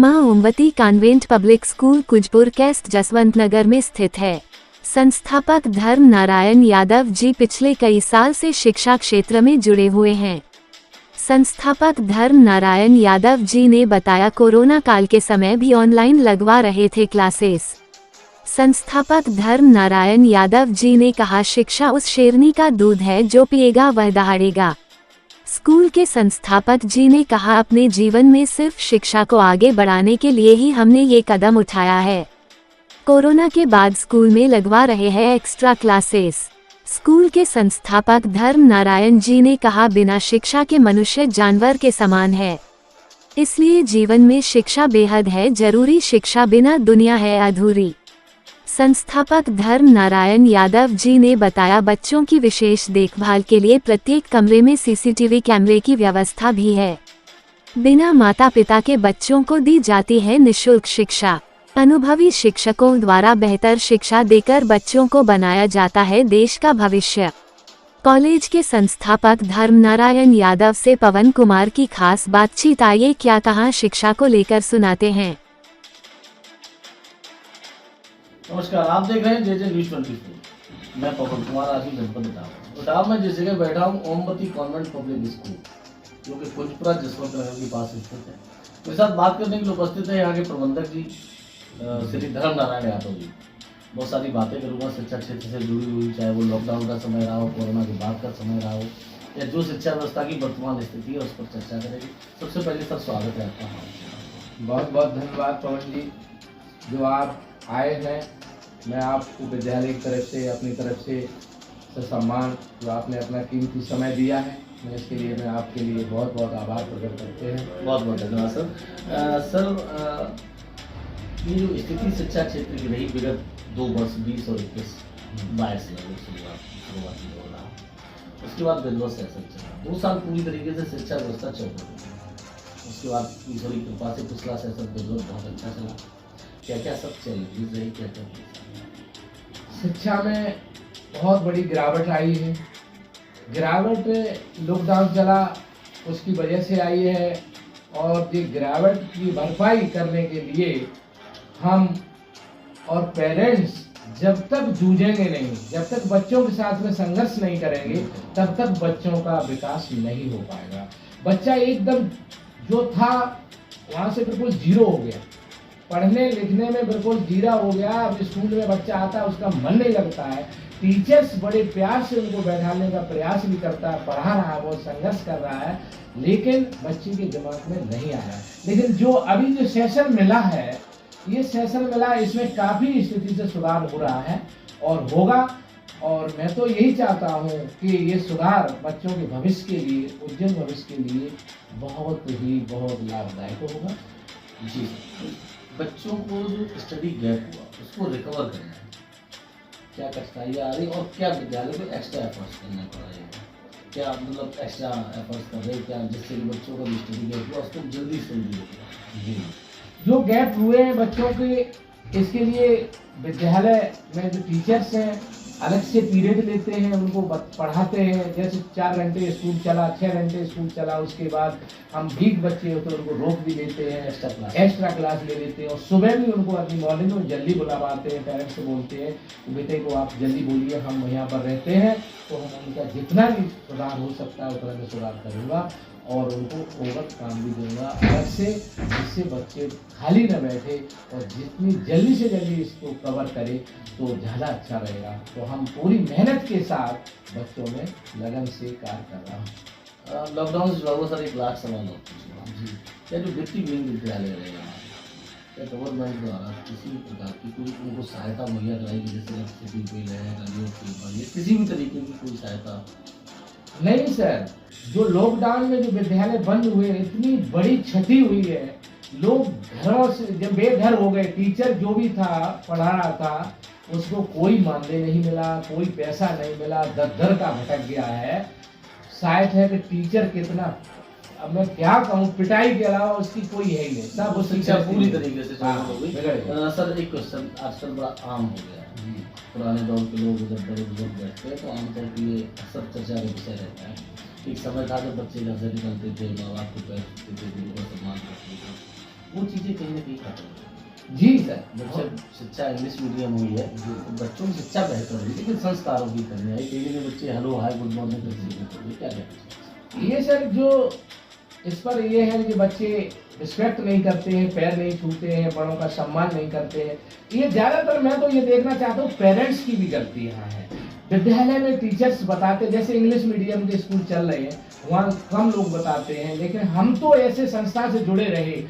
मां Omwati convent public school Kujpur कैस्ट जसवंत नगर में स्थित है। संस्थापक धर्म नारायण यादव जी पिछले कई साल से शिक्षा क्षेत्र में जुड़े हुए हैं। संस्थापक धर्म नारायण यादव जी ने बताया, कोरोना काल के समय भी ऑनलाइन लगवा रहे थे क्लासेस। संस्थापक धर्म नारायण यादव जी ने कहा, शिक्षा उस शेरनी का दूध है जो पिएगा वह दहाड़ेगा। स्कूल के संस्थापक जी ने कहा, अपने जीवन में सिर्फ शिक्षा को आगे बढ़ाने के लिए ही हमने ये कदम उठाया है। कोरोना के बाद स्कूल में लगवा रहे हैं एक्स्ट्रा क्लासेस। स्कूल के संस्थापक धर्म नारायण जी ने कहा, बिना शिक्षा के मनुष्य जानवर के समान है, इसलिए जीवन में शिक्षा बेहद है जरूरी, शिक्षा बिना दुनिया है अधूरी। संस्थापक धर्म नारायण यादव जी ने बताया, बच्चों की विशेष देखभाल के लिए प्रत्येक कमरे में सीसीटीवी कैमरे की व्यवस्था भी है। बिना माता पिता के बच्चों को दी जाती है निःशुल्क शिक्षा। अनुभवी शिक्षकों द्वारा बेहतर शिक्षा देकर बच्चों को बनाया जाता है देश का भविष्य। कॉलेज के संस्थापक धर्म नारायण यादव से पवन कुमार की खास बातचीत। आइए क्या कहा शिक्षा को लेकर सुनाते हैं। नमस्कार, आप देख रहे हैं जे न्यूज़ 24। मैं पवन कुमार, आज ही जनपद इटावा में जिस जगह बैठा हूँ, ओमवती कॉन्वेंट पब्लिक स्कूल, जो कि कुजपुरा जसवंत नगर के पास स्थित है। मेरे साथ बात करने के लिए उपस्थित है यहाँ के प्रबंधक जी श्री धर्म नारायण यादव जी। बहुत सारी बातें करूँगा शिक्षा क्षेत्र से जुड़ी हुई, चाहे वो लॉकडाउन का समय रहा हो, कोरोना के बाद का समय रहा हो, या जो शिक्षा व्यवस्था की वर्तमान स्थिति है उस पर चर्चा करेंगे। सबसे पहले सर स्वागत है आपका। बहुत बहुत धन्यवाद पवन जी, जो आप आए हैं। मैं आपको विद्यालय की तरफ से, अपनी तरफ से सम्मान, जो आपने अपना कीमती समय दिया है, मैं इसके लिए मैं आपके लिए बहुत बहुत आभार प्रकट करते हैं। बहुत बहुत धन्यवाद सर। सर, ये जो स्थिति शिक्षा क्षेत्र की रही विगत 2 वर्ष 20 और 21-22 में शुरुआती हो रहा, उसके बाद विध्वंस शासन चला। 2 साल पूरी तरीके से शिक्षा व्यवस्था चल रही है। उसके बाद ईश्वरी कृपा से पिछला सेशन विध्वंस बहुत अच्छा चला। क्या क्या सब चैलेंजेस रही, क्या क्या शिक्षा में बहुत बड़ी गिरावट आई है। गिरावट लॉकडाउन चला उसकी वजह से आई है, और ये गिरावट की भरपाई करने के लिए हम और पेरेंट्स जब तक जूझेंगे नहीं, जब तक बच्चों के साथ में संघर्ष नहीं करेंगे, तब तक बच्चों का विकास नहीं हो पाएगा। बच्चा एकदम जो था वहाँ से बिल्कुल जीरो हो गया, पढ़ने लिखने में बिल्कुल जीरा हो गया। अब स्कूल में बच्चा आता है, उसका मन नहीं लगता है। टीचर्स बड़े प्यार से उनको बैठाने का प्रयास भी करता है, पढ़ा रहा है, वो संघर्ष कर रहा है, लेकिन बच्चे के दिमाग में नहीं आया। लेकिन जो अभी जो सेशन मिला है, ये सेशन मिला, इसमें काफ़ी स्थिति से सुधार हो रहा है और होगा। और मैं तो यही चाहता हूँ कि ये सुधार बच्चों के भविष्य के लिए, उज्जवल भविष्य के लिए बहुत लाभदायक होगा। जी, बच्चों को जो स्टडी गैप हुआ उसको रिकवर करना है, क्या कठिनाइयाँ आ रही और क्या विद्यालय को एक्स्ट्रा एफर्ट्स करने पड़ रहे हैं, क्या मतलब एक्स्ट्रा एफर्ट्स कर रहे हैं क्या, जिससे कि बच्चों का स्टडी गैप हुआ उसको जल्दी सुलझ होगा। जी, जो गैप हुए हैं बच्चों के, इसके लिए विद्यालय में जो टीचर्स हैं अलग से पीरियड लेते हैं, उनको पढ़ाते हैं। जैसे 4 घंटे स्कूल चला, 6 घंटे स्कूल चला, उसके बाद हम वीक बच्चे होते हैं उनको रोक भी लेते हैं, एक्स्ट्रा क्लास ले लेते हैं। और सुबह भी उनको अपनी मॉर्निंग में जल्दी बुलावाते हैं, पेरेंट्स से बोलते हैं कि बेटे को आप जल्दी बोलिए, हम यहाँ पर रहते हैं, तो हम उनका जितना भी सुधार हो सकता है उतना मैं सुधार करूँगा और उनको ओवर काम भी दूंगा अलग से, जिससे बच्चे खाली न बैठे और जितनी जल्दी से जल्दी इसको कवर करे तो ज़्यादा अच्छा रहेगा। तो हम पूरी मेहनत के साथ बच्चों में लगन से कार्य कर रहा हूँ। लॉकडाउन से बहुत सारे लाख सवाल होते हैं जी, क्या जो वित्तीय विद्यालय रहेगा, क्या गवर्नमेंट द्वारा किसी प्रकार की कोई उनको सहायता मुहैया कराएगी, जैसे इलेक्ट्रिसिटी बिल है, गाड़ियों के किसी भी तरीके की कोई सहायता? नहीं सर, जो लॉकडाउन में जो विद्यालय बंद हुए, इतनी बड़ी क्षति हुई है। लोग घरों से जब बेघर हो गए, टीचर जो भी था पढ़ा रहा था उसको कोई मानदेय नहीं मिला, कोई पैसा नहीं मिला, दर का भटक गया है। शायद है कि टीचर कितना, अब मैं क्या कहूँ, पिटाई के अलावा उसकी कोई है ही नहीं, सब उस शिक्षा पूरी तरीके से हो गई। सर, एक क्वेश्चन आजकल बड़ा आम हो गया है, पुराने दौर के लोग जब बड़े बुजुर्ग बैठते हैं तो आमतौर पर ये अक्सर चर्चा का विषय रहता है। एक समय था जब बच्चे घर से निकलते थे, माँ बाप को पैसे देते थे, उनको सम्मान करते थे, वो चीज़ें कहीं ना कहीं खत्म हो गई। जी सर। जब से शिक्षा इंग्लिश मीडियम हुई है तो बच्चों की शिक्षा बेहतर हुई, लेकिन संस्कारों की कमी आई। कहीं ना बच्चे हेलो हाय गुड मॉर्निंग तक सीखते हुए क्या कहते ये सर जो इस पर ये है कि बच्चे रिस्पेक्ट नहीं करते हैं, पैर नहीं छूते हैं, बड़ों का सम्मान नहीं करते हैं। ये ज्यादातर मैं तो ये देखना चाहता हूँ पेरेंट्स की भी गलती यहाँ है। विद्यालय में टीचर्स बताते, जैसे इंग्लिश मीडियम के स्कूल चल रहे हैं वहाँ कम लोग बताते हैं, लेकिन हम तो ऐसे संस्था से जुड़े रहे।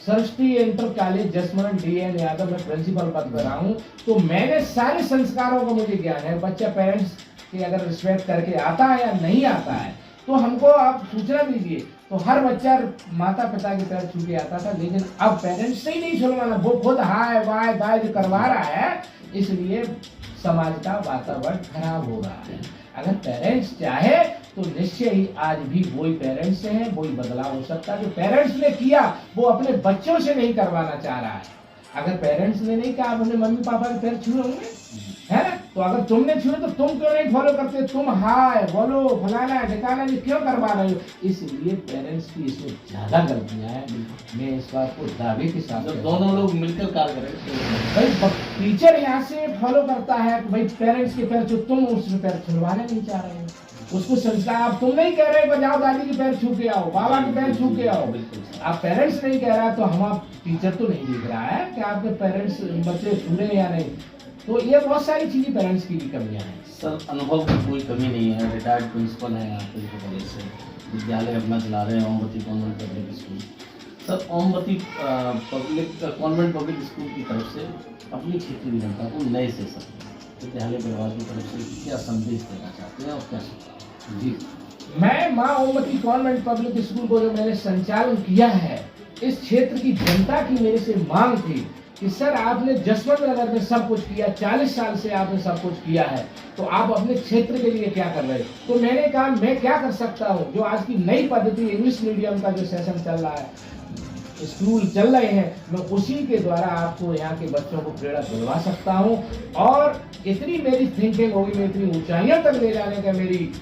Saraswati inter college Jaswant DN Yadav में प्रिंसिपल पद पर रहा हूँ, तो मैंने सारे संस्कारों का मुझे ज्ञान है। बच्चा पेरेंट्स की अगर रिस्पेक्ट करके आता है या नहीं आता है तो हमको आप सूचना दीजिए। तो हर बच्चा माता पिता के पैर छू के आता था, लेकिन अब पेरेंट्स से ही नहीं छुड़वाना, वो खुद हाय बाय बाय जो करवा रहा है, इसलिए समाज का वातावरण खराब हो रहा है। अगर पेरेंट्स चाहे तो निश्चय ही आज भी वही पेरेंट्स से है, वही बदलाव हो सकता है। जो पेरेंट्स ने किया वो अपने बच्चों से नहीं करवाना चाह रहा है। अगर पेरेंट्स ने नहीं कहा आप अपने मम्मी पापा के पैर छू होंगे, है ना, तो अगर तुमने छुए तो तुम क्यों नहीं फॉलो करते? तुम हाय बोलो फलाना ढिकाना जी क्यों करवा रहे हो? इसलिए पेरेंट्स की इसमें ज्यादा गलतियां हैं। मैं इस बात को दावे के साथ, जब दोनों लोग मिलकर कार्य करें भाई टीचर यहाँ से फॉलो करता है कि भाई पेरेंट्स के पैर छू, तुम उसमें पैर छुड़वाने नहीं चाह रहे हो। उसको संस्कार आप तुम नहीं कह रहे जाओ दादी के पैर छू के आओ, बाबा के पैर छू के आओ, आप पेरेंट्स नहीं कह रहा, तो हम आप टीचर तो नहीं दिख रहा है कि आपके पेरेंट्स बच्चे छूने या नहीं। तो ये बहुत सारी चीजें पेरेंट्स की भी कमियां हैं। सर अनुभव की कोई कमी नहीं है, रिटायर्ड प्रिंसिपल हैं यहाँ पे कॉलेज से, विद्यालय अपना चला रहे हैं Omvati convent public school. Sir Omvati convent public school की तरफ से अपनी क्षेत्रीय जनता को नए सेशन विद्यालय परिवार की तरफ से क्या संदेश देना चाहते हैं और क्या सुझाव? जी, मैं माँ ओमवती कॉन्वेंट पब्लिक स्कूल को जो मैंने संचालन किया है, इस क्षेत्र की जनता की मेरे से मांग थी कि सर आपने जसवंत नगर में सब कुछ किया, 40 साल से आपने सब कुछ किया है, तो आप अपने क्षेत्र के लिए क्या कर रहे हैं? तो मैंने कहा मैं क्या कर सकता हूँ, जो आज की नई पद्धति इंग्लिश मीडियम का जो सेशन चल रहा है, स्कूल चल रहे हैं, मैं उसी के द्वारा आपको यहाँ के बच्चों को प्रेरणा दिलवा सकता हूँ। और इतनी मेरी थिंकिंग होगी, मैं इतनी ऊंचाइयों तक ले जाने का मेरी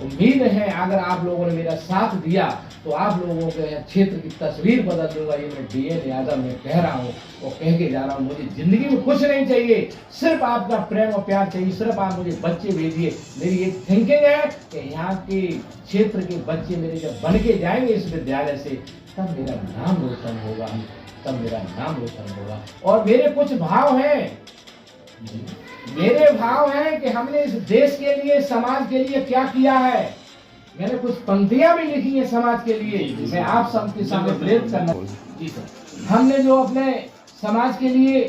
उम्मीद है। अगर आप लोगों ने मेरा साथ दिया तो आप लोगों के क्षेत्र की तस्वीर बदल दूंगा। ये मैं DN यादव में कह रहा हूँ और कह के जा रहा हूँ। मुझे जिंदगी में कुछ नहीं चाहिए, सिर्फ आपका प्रेम और प्यार चाहिए। सिर्फ आप मुझे बच्चे भेजिए। मेरी एक थिंकिंग है कि यहाँ के क्षेत्र के बच्चे मेरे जब बन के जाएंगे इस विद्यालय से, तब मेरा नाम रोशन होगा, तब मेरा नाम रोशन होगा। और मेरे कुछ भाव हैं, मेरे भाव हैं कि हमने इस देश के लिए, समाज के लिए क्या किया है। मैंने कुछ पंक्तियां भी लिखी है समाज के लिए, मैं आप सबके सामने प्रेरित करना। जी सर, हमने जो अपने समाज के लिए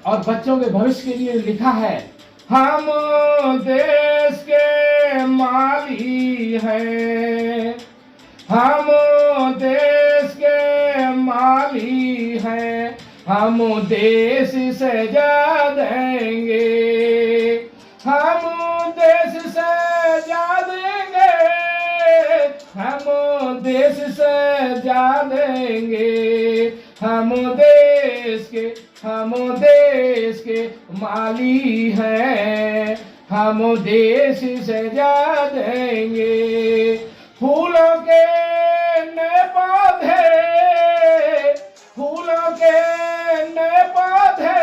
और बच्चों के भविष्य के लिए लिखा है, हम देश के माली हैं, हम देश के माली हैं, हम देश सजा देंगे, हम देश सजा देंगे, हम देश सजा देंगे, हम देश के माली हैं, हम देश सजा देंगे। फूलों के नए पौधे, फूलों के नए पौधे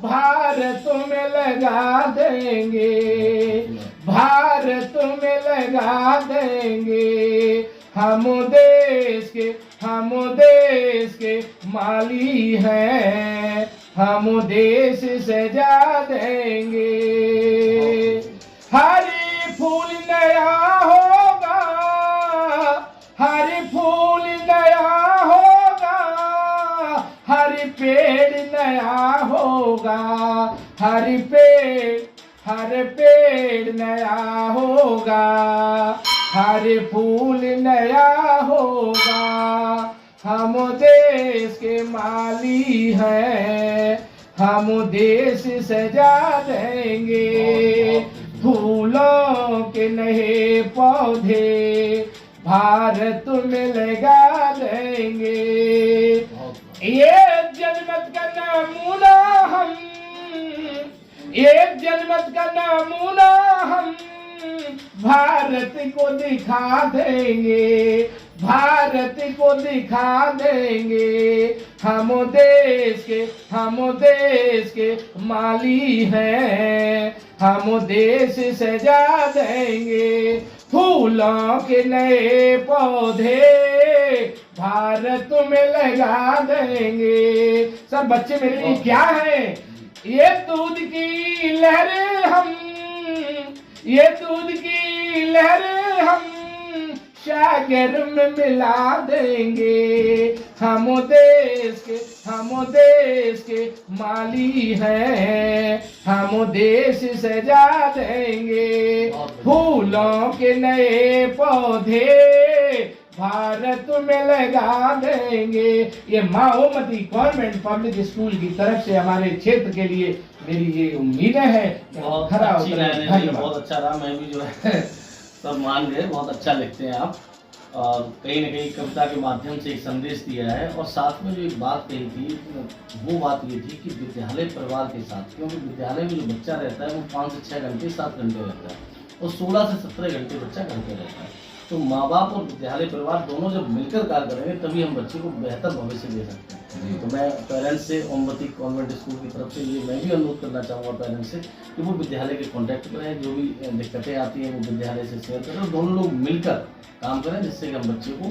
भारत में लगा देंगे, भारत में लगा देंगे। हम देश के माली हैं, हम देश सजा देंगे। हरी फूल नया होगा, हरी फूल नया होगा, हरी पेड़ नया होगा, हरी पेड़ नया होगा, हरे फूल नया होगा। हम देश के माली हैं, हम देश सजा देंगे। फूलों के नए पौधे भारत में लगा देंगे। ये जनमत का नमूना हम, एक जनमत का नमूना हम भारत को दिखा देंगे। भारत को दिखा देंगे। हम देश के माली हैं, हम देश सजा देंगे। फूलों के नए पौधे भारत में लगा देंगे। सब बच्चे मेरे लिए क्या है? ये दूध की लहर हम सागर में मिला देंगे। हम देश के माली हैं, हम देश सजा देंगे। फूलों के नए पौधे भारत में लगा देंगे। ये माओमती कॉन्वेंट पब्लिक स्कूल की तरफ से हमारे क्षेत्र के लिए मेरी ये उम्मीदें हैं। बहुत खरा अच्छी उतरे। लाइन है, धन्यवाद। बहुत अच्छा रहा। मैं भी जो है सब मान गए, बहुत अच्छा लिखते हैं आप। और कहीं ना कहीं कविता के माध्यम से एक संदेश दिया है। और साथ में जो एक बात कही थी वो बात ये थी कि विद्यालय परिवार के साथ, क्योंकि विद्यालय में जो बच्चा रहता है वो 5 से 6 घंटे 7 घंटे रहता है और 16 से 17 घंटे बच्चा घर पे रहता है। तो माँ बाप और विद्यालय परिवार दोनों जब मिलकर कार्य करेंगे तभी हम बच्चे को बेहतर भविष्य दे सकते हैं। तो मैं पेरेंट्स से ओमवती कॉन्वेंट स्कूल की तरफ से ये मैं भी अनुरोध करना चाहूँगा पेरेंट्स से कि वो विद्यालय के कॉन्टैक्ट पर रहें, जो भी दिक्कतें आती हैं वो विद्यालय से शेयर करें और दोनों लोग मिलकर काम करें, जिससे कि हम बच्चे को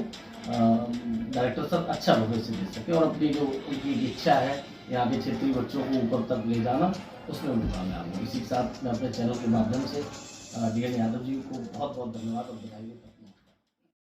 डायरेक्टर साहब अच्छा भविष्य दे सके और अपनी जो उनकी इच्छा है यहाँ के क्षेत्रीय बच्चों को ऊपर तक ले जाना, उसमें उनको कामयाब हो। इसी के साथ मैं अपने चैनल के माध्यम से DN यादव जी को बहुत बहुत धन्यवाद और बधाई देता हूँ।